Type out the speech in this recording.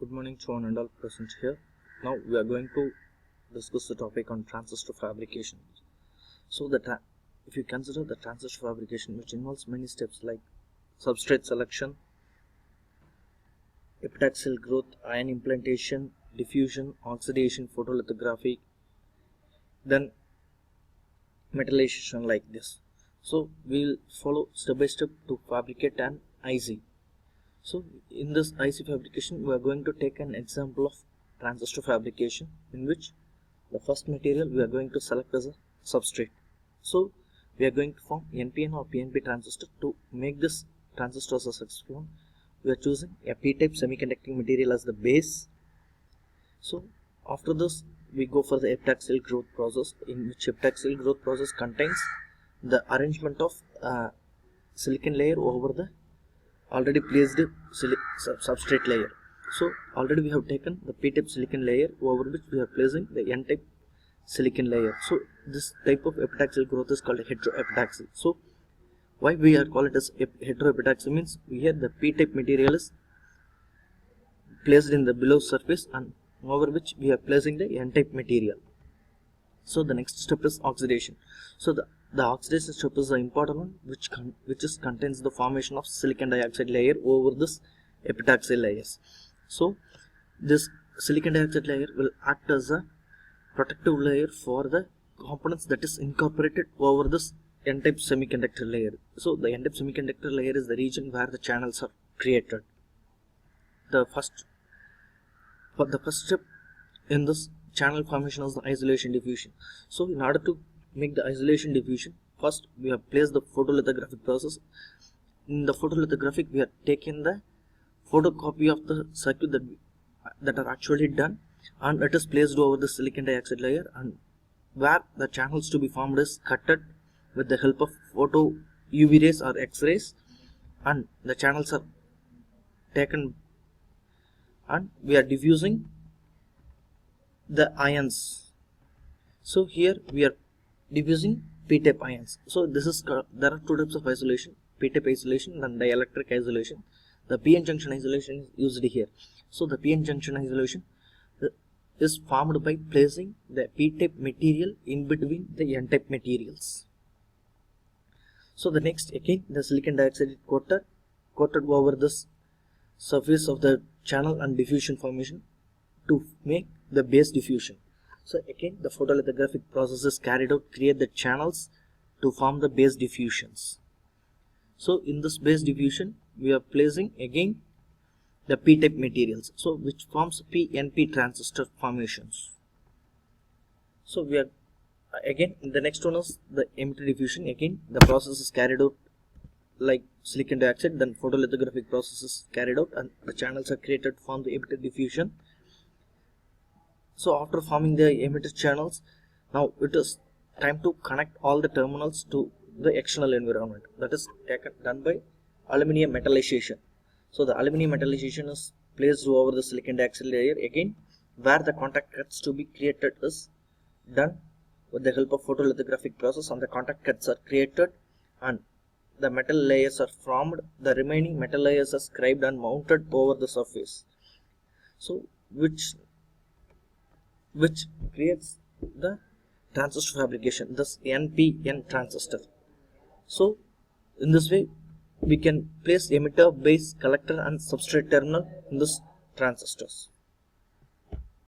Good morning to one and all present here. Now we are going to discuss the topic on transistor fabrication. So if you consider the transistor fabrication, which involves many steps like substrate selection, epitaxial growth, ion implantation, diffusion, oxidation, photolithography, then metallization like this. So we will follow step by step to fabricate an IC. So in this IC fabrication, we are going to take an example of transistor fabrication, in which the first material we are going to select as a substrate. So we are going to form NPN or PNP transistor. To make this transistor as a successful one, we are choosing a P-type semiconducting material as the base. So after this, we go for the epitaxial growth process, in which epitaxial growth process contains the arrangement of silicon layer over the already placed substrate layer. So already we have taken the P-type silicon layer, over which we are placing the N-type silicon layer. So this type of epitaxial growth is called heteroepitaxy. So why we are call it as heteroepitaxy means here the P-type material is placed in the below surface, and over which we are placing the N-type material. So the next step is oxidation. So the oxidation step is the important one, which contains the formation of silicon dioxide layer over this epitaxial layers. So this silicon dioxide layer will act as a protective layer for the components that is incorporated over this N-type semiconductor layer. So the N-type semiconductor layer is the region where the channels are created. The first step in this channel formation is the isolation diffusion. So in order to make the isolation diffusion, first we have placed the photolithographic process. In the photolithographic, we are taking the photocopy of the circuit that are actually done, and it is placed over the silicon dioxide layer, and where the channels to be formed is cutted with the help of photo UV rays or X-rays, and the channels are taken, and we are diffusing the ions. So here we are diffusing P-type ions. So this is there are two types of isolation: P-type isolation and dielectric isolation. The PN junction isolation is used here. So the PN junction isolation is formed by placing the P-type material in between the N-type materials. So the next, again, the silicon dioxide is coated over this surface of the channel and diffusion formation to make the base diffusion. So again, the photolithographic process is carried out, create the channels to form the base diffusions. So in this base diffusion, we are placing again the P-type materials, so which forms PNP transistor formations. So we are again, the next one is the emitter diffusion. Again, the process is carried out like silicon dioxide, then photolithographic process is carried out, and the channels are created to form the emitter diffusion. So after forming the emitter channels, now it is time to connect all the terminals to the external environment. That is done by aluminum metallization. So the aluminum metallization is placed over the silicon dioxide layer. Again, where the contact cuts to be created is done with the help of photolithographic process, and the contact cuts are created and the metal layers are formed. The remaining metal layers are scribed and mounted over the surface. So which creates the transistor fabrication, this NPN transistor. So in this way, we can place emitter, base, collector and substrate terminal in this transistors.